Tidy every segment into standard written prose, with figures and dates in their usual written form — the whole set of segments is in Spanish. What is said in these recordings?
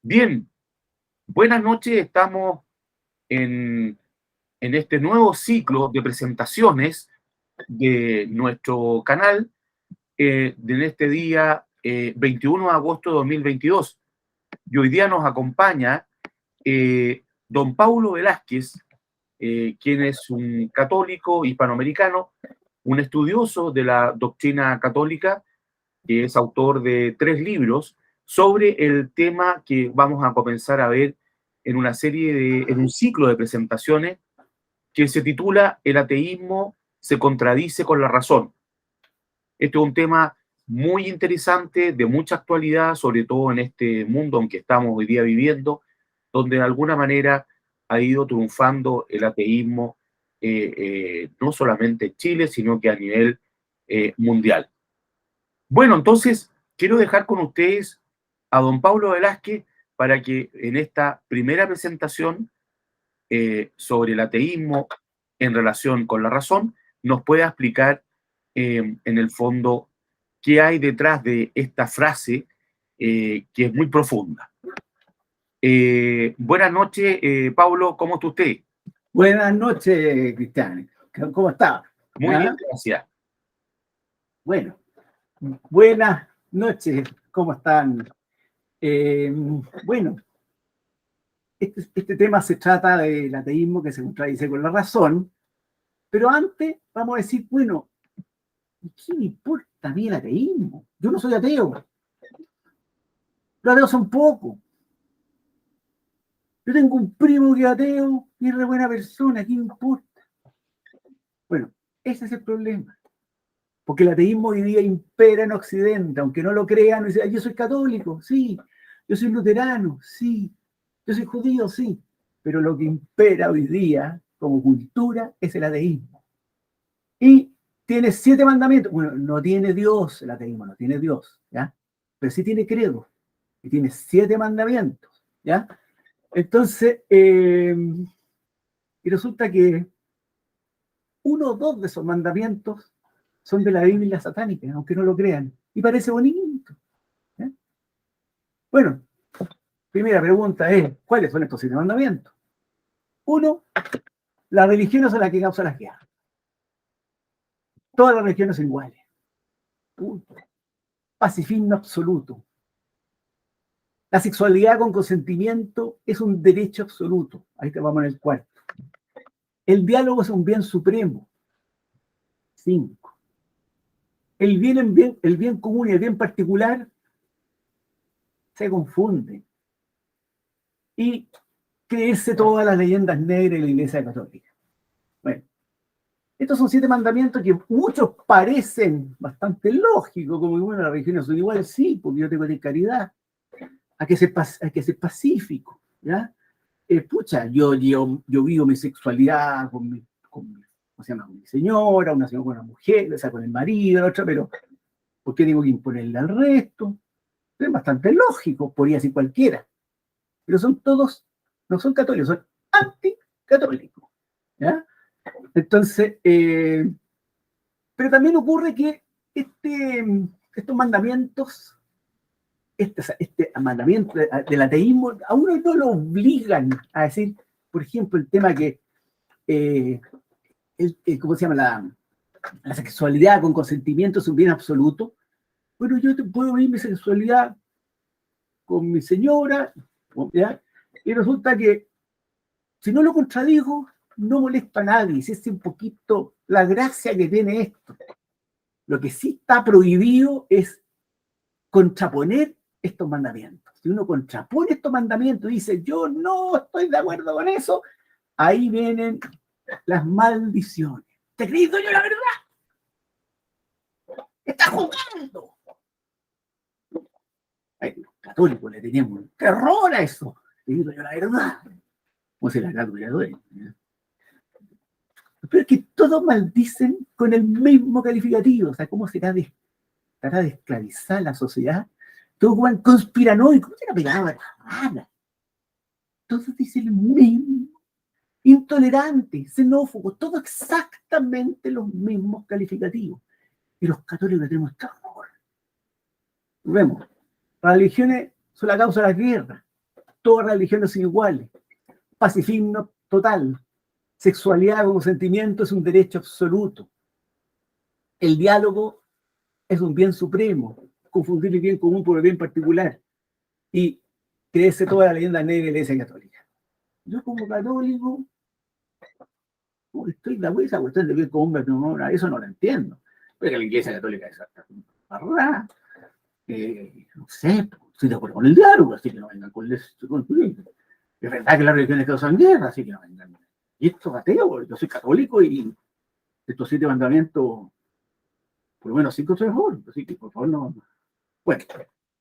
Bien, buenas noches. Estamos en, en este nuevo ciclo de presentaciones de nuestro canal en este día 21 de agosto de 2022. Y hoy día nos acompaña don Paulo Velázquez, quien es un católico hispanoamericano, un estudioso de la doctrina católica, que es autor de 3 libros sobre el tema que vamos a comenzar a ver en un ciclo de presentaciones que se titula El ateísmo se contradice con la razón. Este es un tema muy interesante, de mucha actualidad, sobre todo en este mundo en que estamos hoy día viviendo, donde de alguna manera ha ido triunfando el ateísmo, no solamente en Chile, sino que a nivel mundial. Bueno, entonces quiero dejar con ustedes a don Pablo Velázquez para que en esta primera presentación sobre el ateísmo en relación con la razón nos pueda explicar en el fondo qué hay detrás de esta frase que es muy profunda. Buenas noches, Pablo, ¿cómo está usted? Buenas noches, Cristian. ¿Cómo está? Muy bien, gracias. Bueno, buenas noches. ¿Cómo están? Bueno, este tema se trata del ateísmo que se contradice con la razón, pero antes vamos a decir, bueno, ¿qué me importa a mí el ateísmo? Yo no soy ateo. Los ateos son pocos. Yo tengo un primo que es ateo y es re buena persona, ¿qué me importa? Bueno, ese es el problema. Porque el ateísmo hoy día impera en Occidente, aunque no lo crean, dicen, yo soy católico, sí, yo soy luterano, sí, yo soy judío, sí, pero lo que impera hoy día como cultura es el ateísmo. Y tiene 7 mandamientos. Bueno, no tiene Dios el ateísmo, no tiene Dios, ¿ya? Pero sí tiene credo, y tiene 7 mandamientos, ¿ya? Entonces, y resulta que uno o dos de esos mandamientos son de la Biblia satánica, aunque no lo crean. Y parece bonito. ¿Eh? Bueno, primera pregunta es, ¿cuáles son estos 7 mandamientos? Uno, las religiones son las que causan las guerras. Todas las religiones son iguales. Punto. Pacifismo absoluto. La sexualidad con consentimiento es un derecho absoluto. Ahí te vamos en el cuarto. El diálogo es un bien supremo. 5. El bien común y el bien particular se confunden. Y creerse todas las leyendas negras de la Iglesia Católica. Bueno, estos son 7 mandamientos que muchos parecen bastante lógicos, como que bueno, las religiones son iguales, sí, porque yo tengo que tener caridad, hay que ser pacífico, ¿ya? Pucha, yo vivo mi sexualidad con mi, ¿cómo se llama? Con mi señora, una señora con una mujer, o sea, con el marido, la otra, pero ¿por qué tengo que imponerle al resto? Es bastante lógico, podría decir cualquiera, pero son todos, no son católicos, son anticatólicos, ¿ya? Entonces, pero también ocurre que estos mandamientos, este mandamiento del ateísmo, a uno no lo obligan a decir, por ejemplo, el tema que, ¿cómo se llama? La sexualidad con consentimiento es un bien absoluto. Bueno, yo puedo vivir mi sexualidad con mi señora, ¿ya? Y resulta que si no lo contradigo, no molesta a nadie. Si es un poquito la gracia que tiene esto. Lo que sí está prohibido es contraponer estos mandamientos. Si uno contrapone estos mandamientos y dice, yo no estoy de acuerdo con eso, ahí vienen las maldiciones. ¿Te crees, dueño, la verdad? ¡Estás jugando! Ay, los católicos le teníamos un terror a eso. Te digo yo la verdad. ¿Cómo se la cago ya dueño? Pero es que todos maldicen con el mismo calificativo. O sea, ¿cómo tratará de esclavizar la sociedad? Todos juegan conspiranoico. ¿Cómo se la pegaba la rana? Todos dicen lo mismo. Intolerantes, xenófobos, todo exactamente los mismos calificativos. Y los católicos tenemos terror. Vemos, las religiones son la causa de la guerra. todas las religiones son iguales, pacifismo total, sexualidad como sentimiento es un derecho absoluto, el diálogo es un bien supremo, confundir el bien común por el bien particular, y creerse toda la leyenda negra de la Iglesia Católica. Yo como católico, estoy de acuerdo, esa cuestión de bien común, no, eso no lo entiendo. Pero la Iglesia Católica es barra, no sé, estoy de acuerdo con el diálogo, así que no vengan con eso. Es verdad que las religiones causan guerra, así que no vengan. Y esto es ateo, yo soy católico y estos 7 mandamientos, por lo menos 5 3 favor, así que por favor no. Bueno,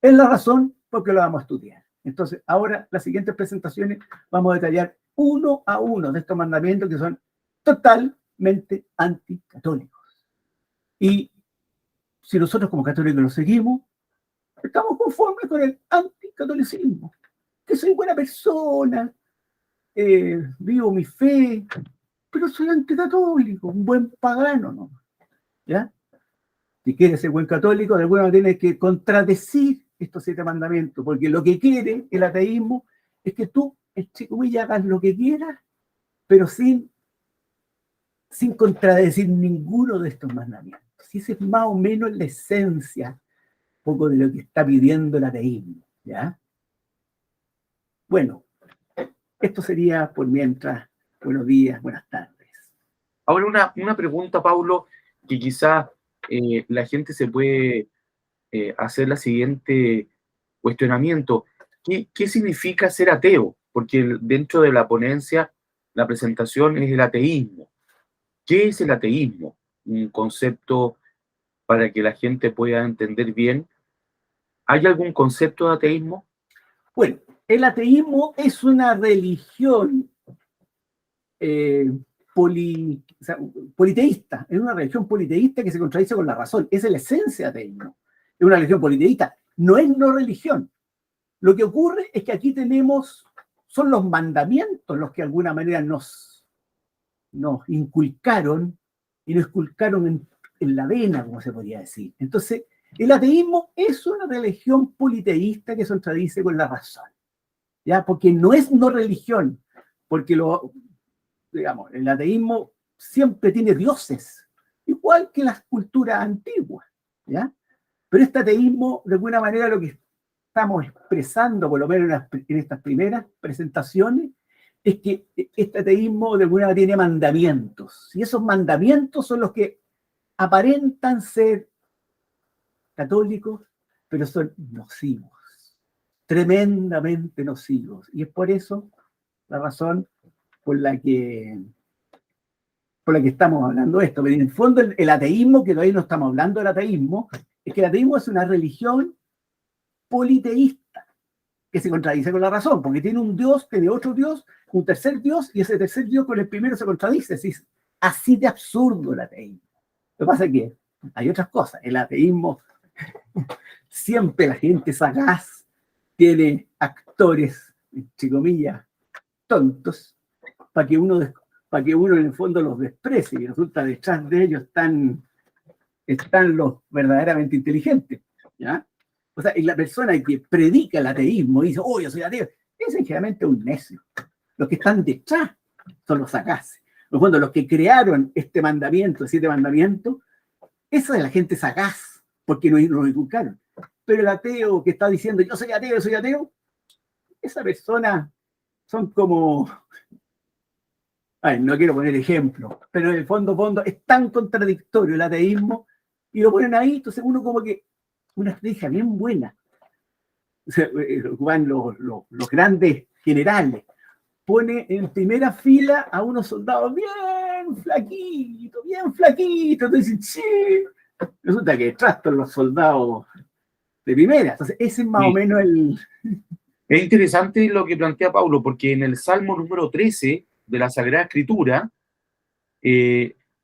es la razón por qué lo vamos a estudiar. Entonces, ahora, las siguientes presentaciones, vamos a detallar uno a uno de estos mandamientos que son totalmente anticatólicos. Y si nosotros como católicos los seguimos, estamos conformes con el anticatolicismo, que soy buena persona, vivo mi fe, pero soy anticatólico, un buen pagano, ¿no? ¿Ya? Si quieres ser buen católico, de alguna manera tienes que contradecir estos 7 mandamientos, porque lo que quiere el ateísmo es que tú, entre comillas, hagas lo que quieras, pero sin contradecir ninguno de estos mandamientos. Y esa es más o menos la esencia, un poco de lo que está pidiendo el ateísmo, ¿ya? Bueno, esto sería por mientras. Buenos días, buenas tardes. Ahora una pregunta, Paulo, que quizás la gente se puede hacer la siguiente cuestionamiento. ¿Qué significa ser ateo? Porque dentro de la ponencia, la presentación es el ateísmo. ¿Qué es el ateísmo? Un concepto para que la gente pueda entender bien. ¿Hay algún concepto de ateísmo? Bueno, el ateísmo es una religión politeísta, es una religión politeísta que se contradice con la razón. Esa es la esencia del ateísmo. Es una religión politeísta, no es no religión. Lo que ocurre es que aquí son los mandamientos los que de alguna manera nos inculcaron y nos inculcaron en la vena, como se podría decir. Entonces, el ateísmo es una religión politeísta que se contradice con la razón, ¿ya? Porque no es no religión, porque digamos, el ateísmo siempre tiene dioses, igual que las culturas antiguas, ¿ya? Pero este ateísmo, de alguna manera, lo que estamos expresando, por lo menos en estas primeras presentaciones, es que este ateísmo de alguna manera tiene mandamientos, y esos mandamientos son los que aparentan ser católicos, pero son nocivos, tremendamente nocivos, y es por eso la razón por la que estamos hablando de esto. Pero en el fondo el ateísmo, que todavía no estamos hablando del ateísmo, es que el ateísmo es una religión politeísta que se contradice con la razón, porque tiene un Dios, tiene otro Dios, un tercer Dios, y ese tercer Dios con el primero se contradice. Es así de absurdo el ateísmo. Lo que pasa es que hay otras cosas. El ateísmo, siempre la gente sagaz tiene actores, entre comillas, tontos, para que uno en el fondo los desprecie, y resulta detrás de ellos están los verdaderamente inteligentes, ¿ya? O sea, y la persona que predica el ateísmo y dice, oh, yo soy ateo, es generalmente un necio. Los que están detrás son los sagaces. En el fondo, los que crearon este mandamiento, 7 mandamientos, esa es la gente sagaz, porque no lo educaron. Pero el ateo que está diciendo, yo soy ateo, esa persona son como... Ay, no quiero poner ejemplo, pero en el fondo es tan contradictorio el ateísmo y lo ponen ahí, entonces uno como que, una estrategia bien buena, o sea, van los grandes generales, pone en primera fila a unos soldados bien flaquitos, entonces sí, resulta que trastan los soldados de primera, entonces ese es más o menos el... Es interesante lo que plantea Paulo, porque en el Salmo número 13 de la Sagrada Escritura,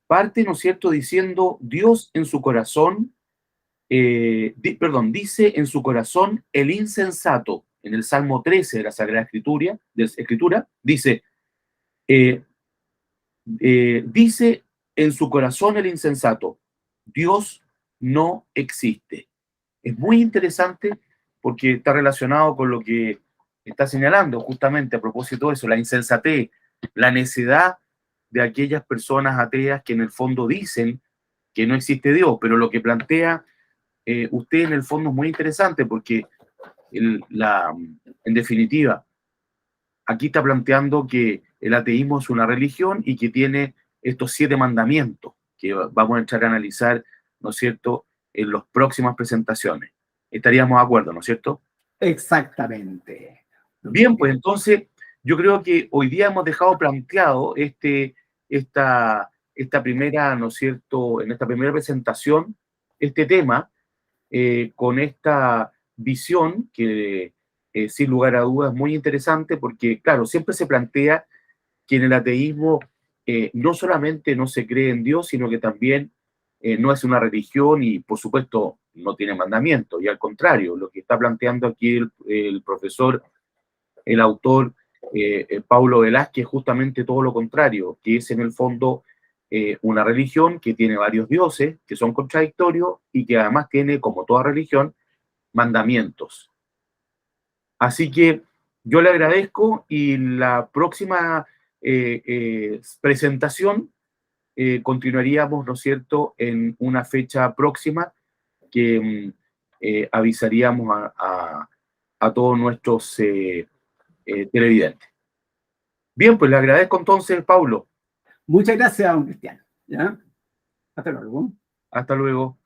parte, ¿no es cierto?, diciendo Dios en su corazón, dice en su corazón el insensato. En el Salmo 13 de la Sagrada Escritura, dice, dice en su corazón el insensato, Dios no existe. Es muy interesante porque está relacionado con lo que está señalando justamente a propósito de eso, la insensatez, la necedad de aquellas personas ateas que en el fondo dicen que no existe Dios, pero lo que plantea usted en el fondo es muy interesante porque en definitiva, aquí está planteando que el ateísmo es una religión y que tiene estos 7 mandamientos que vamos a entrar a analizar, ¿no es cierto?, en las próximas presentaciones. Estaríamos de acuerdo, ¿no es cierto? Exactamente. Bien, pues entonces yo creo que hoy día hemos dejado planteado esta primera, ¿no es cierto?, en esta primera presentación, este tema, con esta visión que sin lugar a dudas es muy interesante porque, claro, siempre se plantea que en el ateísmo no solamente no se cree en Dios, sino que también no es una religión y, por supuesto, no tiene mandamientos. Y al contrario, lo que está planteando aquí el profesor, el autor Paulo Velázquez, justamente todo lo contrario, que es en el fondo una religión que tiene varios dioses, que son contradictorios y que además tiene, como toda religión, mandamientos. Así que yo le agradezco y la próxima presentación continuaríamos, ¿no es cierto?, en una fecha próxima que avisaríamos a todos nuestros televidentes. Bien, pues le agradezco entonces, Paulo. Muchas gracias, don Cristiano. ¿Ya? Hasta luego. Hasta luego.